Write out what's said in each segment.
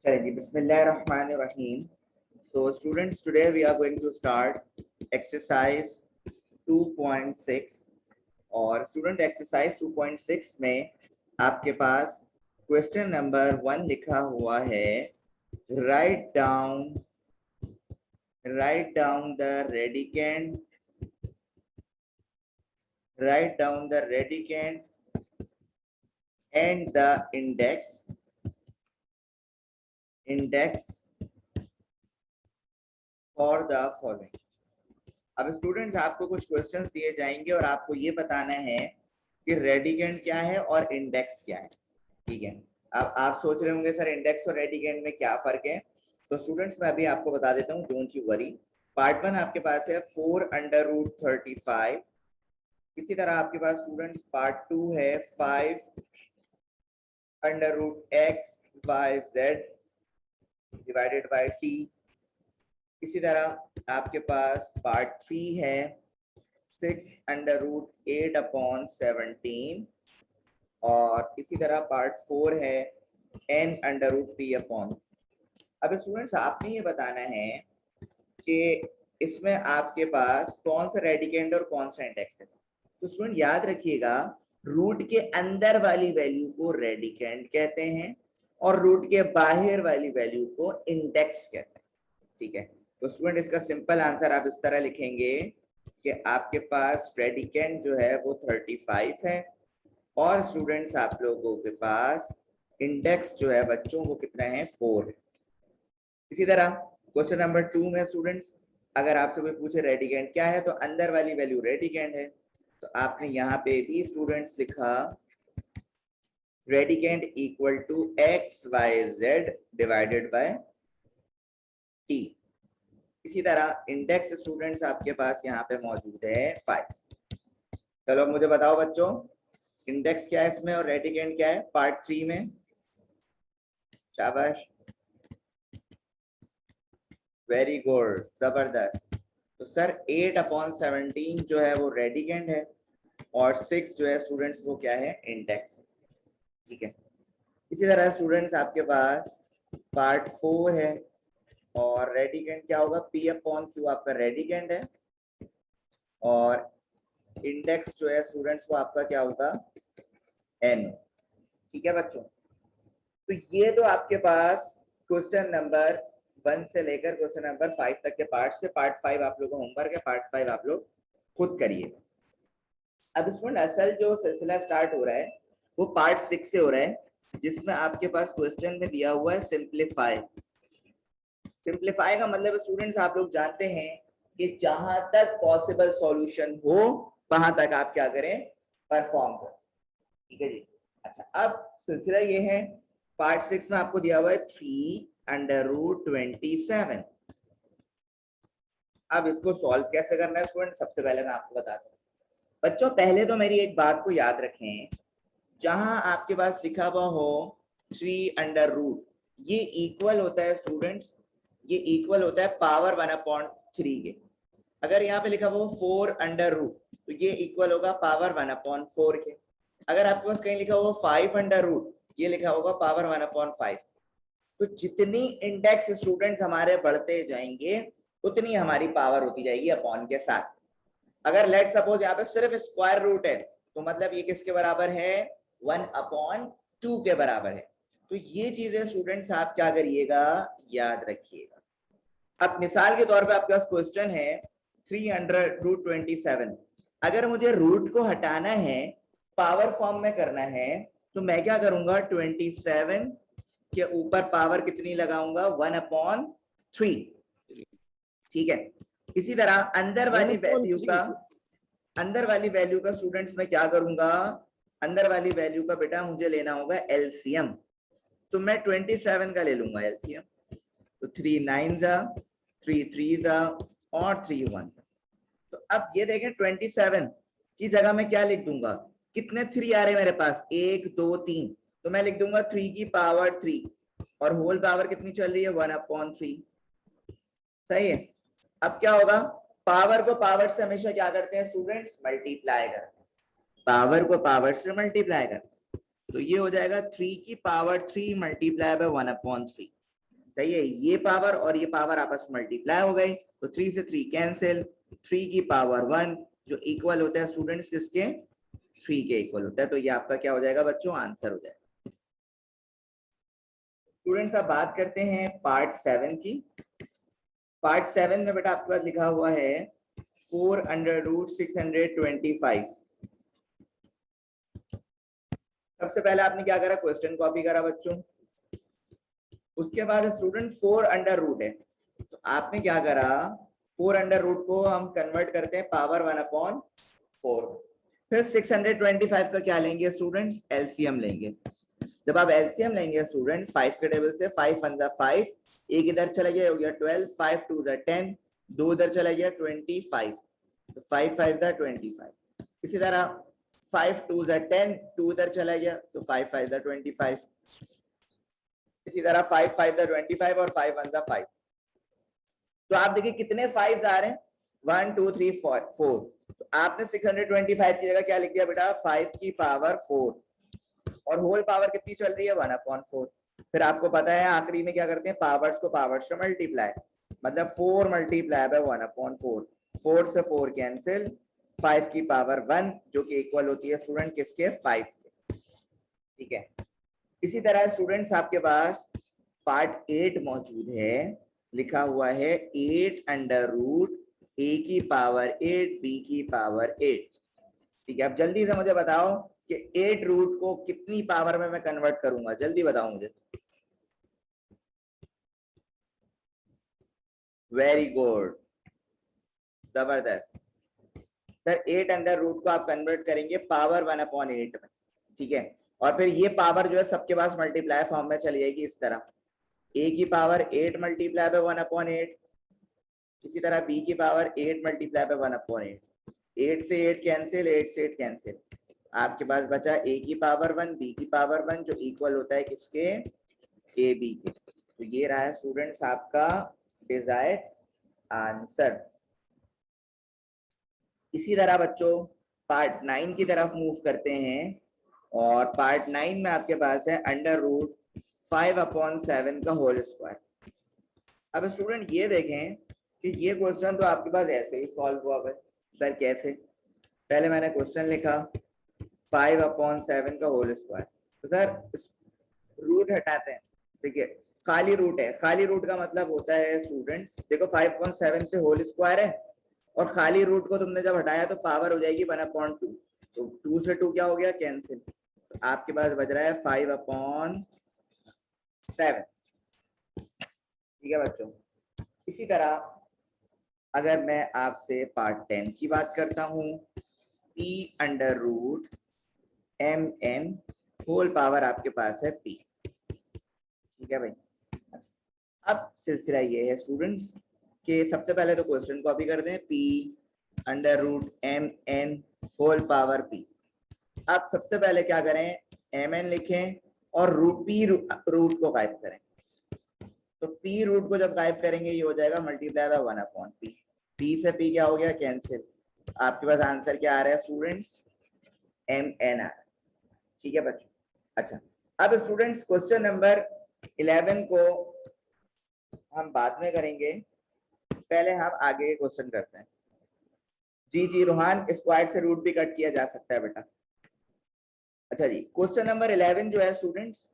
चलिए जी, बिस्मिल्लाहिर्रहमानिर्रहीम. So students, today we are going to start exercise 2.6 और student exercise 2.6 में आपके पास क्वेश्चन नंबर 1 लिखा हुआ है. write down the radicand and the index for the following. अब स्टूडेंट्स आपको कुछ क्वेश्चंस दिए जाएंगे और आपको ये बताना है कि रेडिकेंड क्या है और इंडेक्स क्या है. ठीक है. अब आप सोच रहे होंगे सर इंडेक्स और रेडिकेंड में क्या फर्क है. तो स्टूडेंट्स मैं अभी आपको बता देता हूँ, डोंट यू वरी. पार्ट 1 आपके पास है 4/√35. इसी तरह आपके पास स्टूडेंट्स पार्ट 2 है 5/√x/z डिवाइडेड बाय t. इसी तरह आपके पास पार्ट 3 है 6/8/17 और इसी तरह पार्ट 4 है n/p/. अब स्टूडेंट्स आपने ये बताना है कि इसमें आपके पास कौन सा रेडिकेंड और कौन सा इंडेक्स है. तो स्टूडेंट याद रखिएगा, रूट के अंदर वाली वैल्यू को रेडिकेंड कहते हैं और रूट के बाहर वाली वैल्यू को इंडेक्स कहते हैं. ठीक है. तो स्टूडेंट इसका सिंपल आंसर आप इस तरह लिखेंगे कि आपके पास रेडिकेंड जो है वो 35 है और स्टूडेंट्स आप लोगों के पास इंडेक्स जो है बच्चों को कितना है 4 है. इसी तरह क्वेश्चन नंबर 2 में स्टूडेंट्स अगर आपसे कोई पूछे रेडिकेंड क्या है तो अंदर वाली वैल्यू रेडिकेंड है. तो आपने यहाँ पे भी स्टूडेंट्स लिखा radicand equal to x/y/z divided by t. इसी तरह इंडेक्स स्टूडेंट्स आपके पास यहाँ पे मौजूद है 5. चलो मुझे बताओ बच्चों, इंडेक्स क्या है इसमें और रेडिकेंड क्या है पार्ट 3 में. शाबाश, वेरी गुड, जबरदस्त. तो सर 8/17 जो है वो रेडिकेंड है और 6 जो है स्टूडेंट्स वो क्या है इंडेक्स. ठीक है. इसी तरह स्टूडेंट्स आपके पास पार्ट 4 है और रेडिकेंड क्या होगा p/q आपका रेडिकेंड है और इंडेक्स जो है स्टूडेंट्स वो आपका क्या होगा n. ठीक है बच्चों. तो ये तो आपके पास क्वेश्चन नंबर 1 से लेकर क्वेश्चन नंबर 5 तक के पार्ट से. पार्ट 5 आप लोगों का होमवर्क है, पार्ट 5 आप लोग खुद करिए. अब स्टूडेंट असल जो सिलसिला स्टार्ट हो रहा है वो पार्ट 6 से हो रहा है जिसमें आपके पास क्वेश्चन में दिया हुआ है सिंप्लीफाई. सिंप्लीफाई का मतलब स्टूडेंट्स आप लोग जानते हैं कि जहां तक पॉसिबल सॉल्यूशन हो वहां तक आप क्या करें परफॉर्म करें. ठीक है जी. अच्छा, अब सिलसिला ये है पार्ट 6 में आपको दिया हुआ है 3/27. अब इसको सॉल्व कैसे करना है स्टूडेंट, सबसे पहले मैं आपको बताता हूँ. बच्चों पहले तो मेरी एक बात को याद रखें, जहां आपके पास लिखा हुआ हो 3/√, ये इक्वल होता है स्टूडेंट्स, ये इक्वल होता है पावर 1/3 के. अगर यहाँ पे लिखा हुआ 4/√, तो ये इक्वल होगा पावर 1/4 के. अगर आपके पास कहीं लिखा हुआ 5/√, ये लिखा होगा पावर 1/5. तो जितनी इंडेक्स स्टूडेंट्स हमारे बढ़ते जाएंगे उतनी हमारी पावर होती जाएगी अपॉन के साथ. अगर लेट सपोज यहाँ पे सिर्फ स्क्वायर रूट है तो मतलब ये किसके बराबर है 1/2 के बराबर है. तो ये चीजें स्टूडेंट्स आप क्या करिएगा याद रखिएगा. अब मिसाल के तौर पे आपके पास क्वेश्चन है 3/√27. अगर मुझे रूट को हटाना है, पावर फॉर्म में करना है, तो मैं क्या करूंगा 27 के ऊपर पावर कितनी लगाऊंगा 1/3. ठीक है. इसी तरह अंदर वाली वैल्यू का स्टूडेंट्स मैं क्या करूंगा, अंदर वाली वैल्यू का बेटा मुझे लेना होगा एलसीएम. तो मैं 27 का ले लूंगा एलसीएम. तो 3 9 3 3 और 3 1. तो अब ये देखें 27 की जगह मैं क्या लिख दूंगा, कितने 3 आ रहे मेरे पास 1 2 3. तो मैं लिख दूंगा 3 की पावर 3 और होल पावर कितनी चल रही है 1/3. सही है. अब क्या होगा, पावर को पावर से हमेशा क्या करते हैं स्टूडेंट्स मल्टीप्लाई करते हैं. पावर को पावर से मल्टीप्लाई करते हैं. तो ये हो जाएगा 3 की पावर 3 मल्टीप्लाई बाय 1/3. सही है, ये पावर और ये पावर आपस में मल्टीप्लाई हो गई, तो 3 से 3 कैंसिल, 3 की पावर 1 जो इक्वल होता है स्टूडेंट्स किसके, 3 के इक्वल होता है। तो ये आपका क्या हो जाएगा बच्चों, आंसर हो जाएगा। स्टूडेंट्स अब बात करते हैं पार्ट 7 की। पार्ट 7 में बेटा आपके पास लिखा हुआ है 4√625। सबसे पहले आपने क्या करा, क्वेश्चन कॉपी करा बच्चों, उसके बाद स्टूडेंट 4 अंडर रूट है, तो आपने क्या करा, 4 अंडर रूट को हम कन्वर्ट करते हैं पावर 1/4। फिर 625 का क्या लेंगे स्टूडेंट्स, एलसीएम लेंगे। जब आप एलसीएम लेंगे स्टूडेंट 5 के टेबल से, 5 × 5, एक इधर चला गया हो गया 12, 5 × 2 = 10, 2 इधर चला गया 25, तो 5 × 5 = 25। इसी तरह 5 × 2 = 10, 2 इधर चला गया तो 5 × 5 = 25। इसी तरह 5 × 5 = 25 और 5 × 1 = 5। तो आप देखिए कितने 5 आ रहे हैं, 1 2 3 4। तो आपने 625 की जगह क्या लिख दिया बेटा, 5 की पावर 4, और होल पावर कितनी चल रही है, 1/4। फिर आपको पता है आखिरी में क्या करते हैं, पावर्स को पावर्स से मल्टीप्लाई, मतलब 4 मल्टीप्लाई बाय 1/4, 4 से 4 कैंसिल, 5 की पावर 1 जो कि इक्वल होती है स्टूडेंट किसके, 5 के। ठीक है, इसी तरह स्टूडेंट्स आपके पास पार्ट 8 मौजूद है, लिखा हुआ है 8√a की पावर 8 b की पावर 8। ठीक है, अब जल्दी से मुझे बताओ कि 8 रूट को कितनी पावर में मैं कन्वर्ट करूंगा, जल्दी बताओ मुझे। वेरी गुड, जबरदस्त सर। 8 अंडर रूट को आप कन्वर्ट करेंगे पावर 1/8 में। ठीक है, और फिर ये पावर जो है सबके पास मल्टीप्लाई फॉर्म में चली जाएगी इस तरह, a की पावर 8 मल्टीप्लाई बाय 1/8, इसी तरह b की पावर 8 मल्टीप्लाई बाय 1/8, 8 से 8 कैंसिल, 8 से 8 कैंसिल, आपके पास बचा a की पावर 1 b की पावर 1 जो इक्वल होता है किसके, ab के। तो ये रहा है स्टूडेंट्स आपका डिजायर्ड आंसर। इसी तरह बच्चों पार्ट 9 की तरफ मूव करते हैं, और पार्ट 9 में आपके पास है √5/7 का होल स्क्वायर। अब स्टूडेंट ये देखें कि ये क्वेश्चन तो आपके पास ऐसे ही सॉल्व हुआ है। सर कैसे, पहले मैंने क्वेश्चन लिखा 5/7 का होल स्क्वायर, तो सर रूट हटाते हैं। देखिए खाली रूट है, खाली रूट का मतलब होता है स्टूडेंट्स, देखो 5/7 पे होल स्क्वायर है, और खाली रूट को तुमने जब हटाया तो पावर हो जाएगी 1/2, तो 2 से 2 क्या हो गया, कैंसिल, तो आपके पास बच रहा है 5/7। ठीक है बच्चों, इसी तरह अगर मैं आपसे पार्ट 10 की बात करता हूं, p√mn होल पावर आपके पास है p। ठीक है भाई, अब सिलसिला ये है स्टूडेंट्स कि सबसे पहले तो क्वेश्चन कॉपी कर दें, p√mn होल पावर p। अब सबसे पहले क्या करें, mn लिखें और रूट को गायब करें, तो p रूट को जब गायब करेंगे ये हो जाएगा मल्टीप्लाई बाय 1/p, p से p क्या हो गया, कैंसिल, आपके पास आंसर क्या आ रहा है स्टूडेंट्स, mn आ रहा है। ठीक है बच्चों, अच्छा अब स्टूडेंट्स क्वेश्चन नंबर 11 को हम बाद में करेंगे, पहले हम आगे के क्वेश्चन करते हैं। जी रोहान, स्क्वायर से रूट भी कट किया जा सकता है बेटा। अच्छा जी, क्वेश्चन नंबर 11 जो है स्टूडेंट्स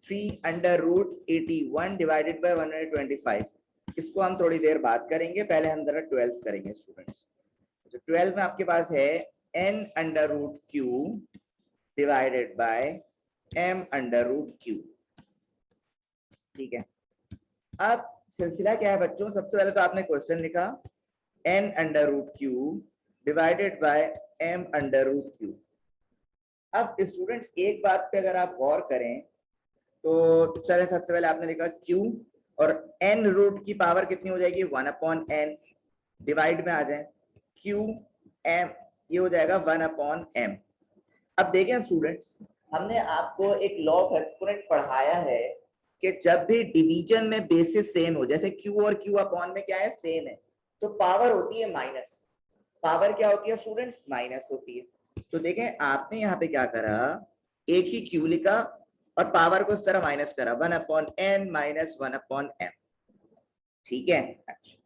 3√81 डिवाइडेड बाय 125, इसको हम थोड़ी देर बाद करेंगे, पहले हम जरा 12 करेंगे स्टूडेंट्स। तो 12 में आपके पास है n√q डिवाइडेड बाय m√q। ठीक है, अब सिलसिला क्या है बच्चों, सबसे पहले तो आपने क्वेश्चन लिखा n√q डिवाइडेड बाय m√q। अब स्टूडेंट्स एक बात पे अगर आप गौर करें तो चले, सबसे पहले आपने लिखा q और n रूट की पावर कितनी हो जाएगी, 1/n, डिवाइड में आ जाए q m, ये हो जाएगा 1/m। अब देखें स्टूडेंट्स, हमने आपको एक लॉ ऑफ एक्सपोनेंट पढ़ाया है कि जब भी डिवीजन में बेसिस सेम हो, जैसे q और q अपॉन में क्या है, सेम है, तो पावर होती है माइनस। पावर क्या होती है स्टूडेंट्स, माइनस होती है। तो देखें आपने यहाँ पे क्या करा, एक ही q लिखा और पावर को इस तरह माइनस करा 1/n माइनस 1/m। ठीक है, अच्छा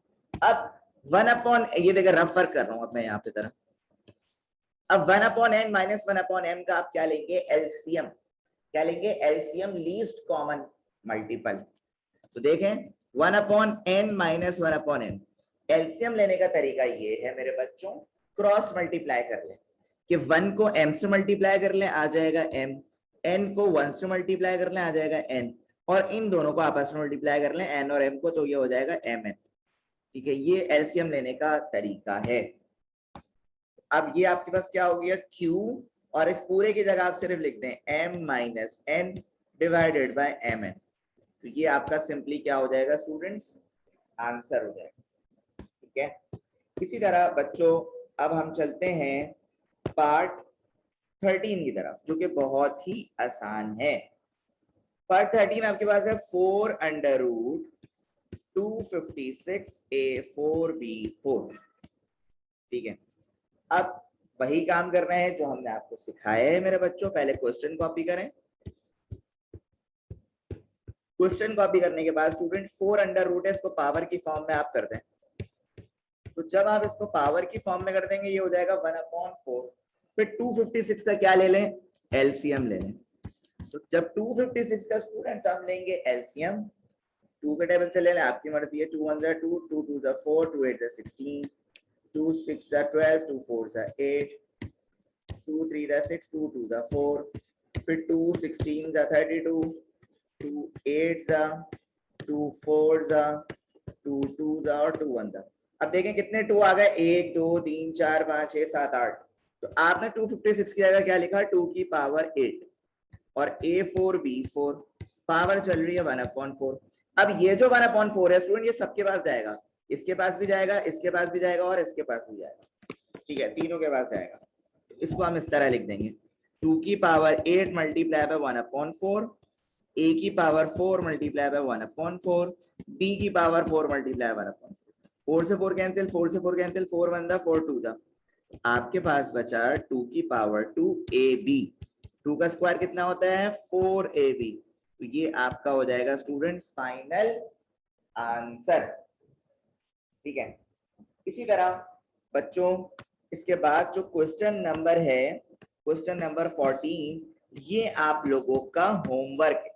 अब 1/, ये देखिए रफ वर्क कर रहा हूं अब मैं यहाँ पे तरह। अब 1/n माइनस 1/m का आप क्या लेंगे, एलसीएम। क्या लेंगे, एलसीएम, लीस्ट कॉमन मल्टीपल। तो देखें 1/n माइनस 1/n, एलसीएम लेने का तरीका ये है मेरे बच्चों, क्रॉस मल्टीप्लाई कर लें कि 1 को m से मल्टीप्लाई कर लें आ जाएगा m, n को 1 से मल्टीप्लाई कर लें आ जाएगा n, और इन दोनों को आपस में मल्टीप्लाई कर लें n और m को, तो ये हो जाएगा mn। ठीक है, ये एलसीएम लेने का तरीका है। अब ये आपके पास क्या हो गया, q, और इस पूरे की जगह आप सिर्फ लिख दें m minus n divided by mn। तो ये आपका सिंपली क्या हो जाएगा स्टूडेंट्स, आंसर हो जाएगा। ठीक है, इसी तरह बच्चों अब हम चलते हैं पार्ट 13 की तरफ, जो कि बहुत ही आसान है। पार्ट 13 आपके पास है 4√256a4b4। ठीक है, अब वही काम करना है जो हमने आपको सिखाया है मेरे बच्चों। पहले क्वेश्चन कॉपी करें। क्वेश्चन कॉपी करने के बाद स्टूडेंट 4√, इसको पावर की फॉर्म में आप कर दें। तो जब आप इसको पावर की फॉर्म में कर देंगे ये हो जाएगा 1/4। फिर 256 का क्या ले लें, एलसीएम ले लें। तो जब 256 का स्टूडेंट हम लेंगे एलसीएम, 2 के टेबल से ले लें, आपकी मर्जी है। 2 1 जा 2, 2 2 जा 4, 2 8 जा 16, 2 6 जा 12, 2 4 जा 8, 2 3 जा 6, 2 2 जा 4, फिर 2 16 जा 32, 2 8 जा, 2 4 जा, 2 2 जा और 2 1 जा। अब देखें कितने 2 आ गए, 1 2 3 4 5 6 7 8। तो आपने 256 की जगह क्या लिखा, 2 की पावर 8, और a4b4 पावर चल रही है 1/4। अब ये जो 1/4 है स्टूडेंट, ये सबके पास जाएगा, इसके पास भी जाएगा, इसके पास भी जाएगा और इसके पास भी जाएगा। ठीक है, तीनों के पास जाएगा। तो इसको हम इस तरह लिख देंगे, 2 की पावर 8 मल्टीप्लाई बाय 1/4, a की पावर 4 मल्टीप्लाई बाय 1/4, b की पावर 4 मल्टीप्लाई बाय 1/4। 4 से 4 कैंसिल, 4 से 4 कैंसिल, 4 1 दा 4 2 दा। आपके पास बचा 2 की पावर 2 ab। 2 का स्क्वायर कितना होता है, 4ab। तो ये आपका हो जाएगा स्टूडेंट्स फाइनल आंसर। ठीक है, इसी तरह बच्चों इसके बाद जो क्वेश्चन नंबर है, क्वेश्चन नंबर 14, ये आप लोगों का होमवर्क है।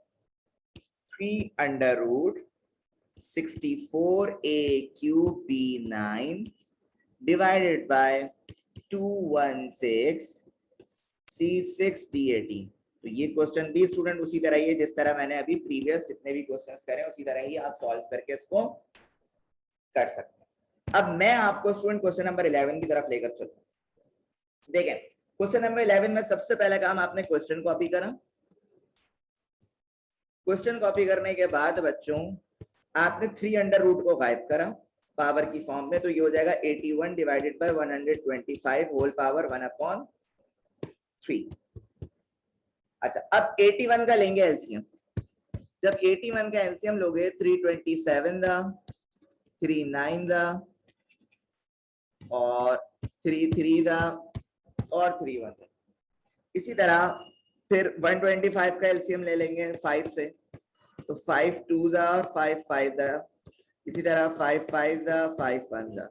3/64a³ divided by 216c6d18। तो ये क्वेश्चन भी स्टूडेंट उसी तरह ही है जिस तरह मैंने अभी प्रीवियस जितने भी क्वेश्चंस करे उसी तरह ही आप सॉल्व करके इसको कर सकते हैं। अब मैं आपको स्टूडेंट क्वेश्चन नंबर 11 की तरफ लेकर चलता हूं। देखें क्वेश्चन नंबर 11 में सबसे पहला काम आपने क्वेश्चन कॉपी करा। क्वेश्चन कॉपी करने के बाद बच्चों आपने 3/√ को गायब करा पावर की फॉर्म में, तो ये हो जाएगा 81 डिवाइडेड बाय 125 होल पावर 1/3। अच्छा, अब 81 का लेंगे एलसीएम। जब 81 का एलसीएम लोगे 327 दा, 39 दा और 33 दा और 31 दा। इसी तरह फिर 125 का एलसीएम ले लेंगे 5 से, तो 5 2 दा और 5 5 दा। इसी तरह 5 5 दा 5 1 दा।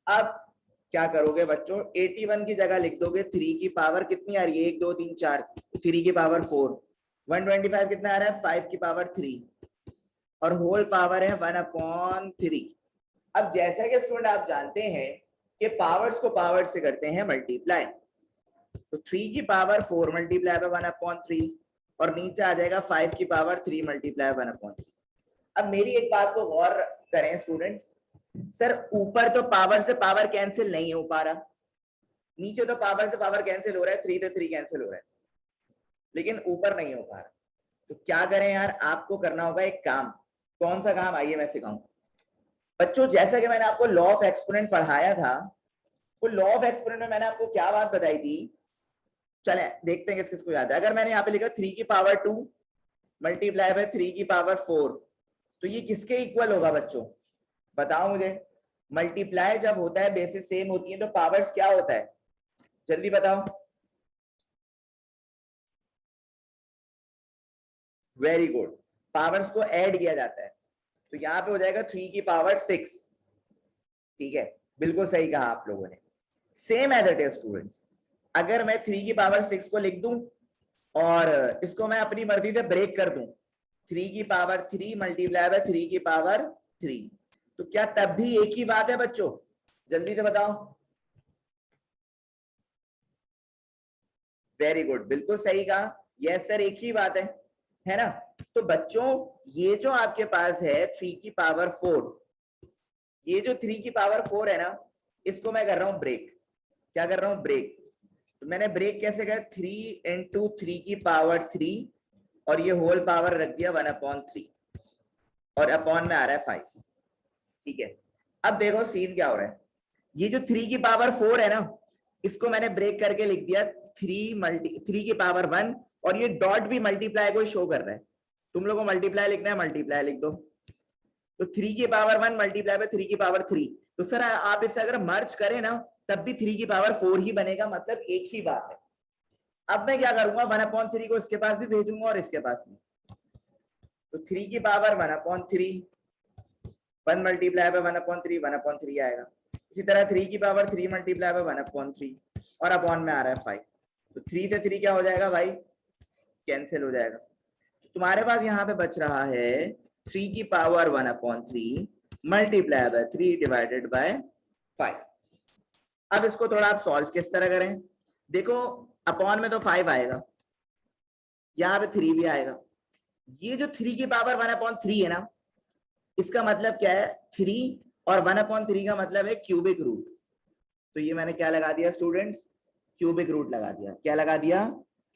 अब क्या करोगे बच्चों, 81 की जगह लिख दोगे 3 की पावर कितनी आ रही है, 1 2 3 4, 3 की पावर 4। 125 कितना आ रहा है, 5 की पावर 3 और होल पावर है 1/3। अब जैसा कि स्टूडेंट आप जानते हैं कि पावर्स को पावर से करते हैं मल्टीप्लाई, तो 3 की पावर 4 मल्टीप्लाई बाय 1/3 और नीचे आ जाएगा 5 की पावर 3 मल्टीप्लाई 1/3। अब मेरी एक बात को गौर करें स्टूडेंट्स, सर ऊपर तो पावर से पावर कैंसिल नहीं हो पा रहा, नीचे तो पावर से पावर कैंसिल हो रहा है, 3 से 3 कैंसिल हो रहा है, लेकिन ऊपर नहीं हो पा रहा। तो क्या करें यार, आपको करना होगा एक काम। कौन सा काम, आइए मैं सिखाऊं बच्चों। जैसा कि मैंने आपको लॉ ऑफ एक्सपोनेंट पढ़ाया था, वो लॉ ऑफ एक्सपोनेंट में मैंने आपको क्या बात बताई थी, चले देखते हैं किसको याद है। अगर मैंने यहाँ पे लिखा 3 की पावर 2 मल्टीप्लाई बाय 3 की पावर 4, तो ये किसके इक्वल होगा बच्चों, बताओ मुझे। मल्टीप्लाई जब होता है बेसिस सेम होती है तो पावर्स क्या होता है, जल्दी बताओ। वेरी गुड, पावर्स को ऐड किया जाता है, तो यहाँ पे हो जाएगा 3 की पावर 6। ठीक है, बिल्कुल सही कहा आप लोगों ने। Same as it is students, अगर मैं 3 की पावर 6 को लिख दूं और इसको मैं अपनी मर्जी से ब्रेक कर दूं, 3 की पावर 3 मल्टीप्लाई बाय 3 की पावर 3, तो क्या तब भी एक ही बात है बच्चों? जल्दी से बताओ। वेरी गुड, बिल्कुल सही कहा, यस सर एक ही बात है ना। तो बच्चों ये जो आपके पास है 3 की पावर 4, ये जो 3 की पावर 4 है ना, इसको मैं कर रहा हूं ब्रेक। क्या कर रहा हूं? ब्रेक। तो मैंने ब्रेक कैसे किया? 3 इंटू 3 की पावर 3 और ये होल पावर रख दिया 1/3 और अपॉन में आ रहा है 5। ठीक है, अब देखो सीन क्या हो रहा है, ये जो 3 की पावर 4 है ना, इसको मैंने ब्रेक करके लिख दिया 3 की पावर 1 और ये डॉट भी मल्टीप्लाई को शो कर रहा है। तुम लोगों को मल्टीप्लाई लिखना है, मल्टीप्लाई लिख दो। तो 3 की पावर 1 मल्टीप्लाई बाय 3 की पावर 3, तो सर आप इसे अगर मर्ज करें ना तब भी 3 की पावर 4 ही बनेगा, मतलब एक ही बात है। अब मैं क्या करूंगा, 1/3 को इसके पास भी भेजूंगा और इसके पास भी, तो 3 की पावर 1/3, 1 मल्टीप्लाई बाय 1/3 1/3 आएगा। इसी तरह 3 की पावर 3 मल्टीप्लाई बाय 1/3 और अपॉन में आ रहा है 5, तो 3 से 3 क्या हो जाएगा भाई? कैंसिल हो जाएगा। तो तुम्हारे पास यहाँ पे बच रहा है 3 की power 1/3 multiply by 3 divided by 5। अब इसको थोड़ा आप सॉल्व किस तरह करें? देखो अपॉन में तो 5 आएगा, यहाँ पे 3 भी आएगा। ये जो 3 की पावर 1/3 है ना, इसका मतलब क्या है? 3 और 1/3 का मतलब है क्यूबिक रूट। तो ये मैंने क्या लगा दिया स्टूडेंट्स? क्यूबिक रूट लगा दिया। क्या लगा दिया?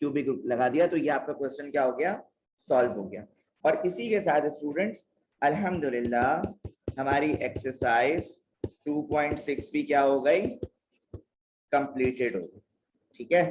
क्यूबिक रूट लगा दिया। तो ये आपका क्वेश्चन क्या हो गया? सॉल्व हो गया। और इसी के साथ स्टूडेंट्स अल्हम्दुलिल्लाह हमारी एक्सरसाइज 2.6 भी क्या हो गई? कंप्लीटेड हो गई। ठीक है।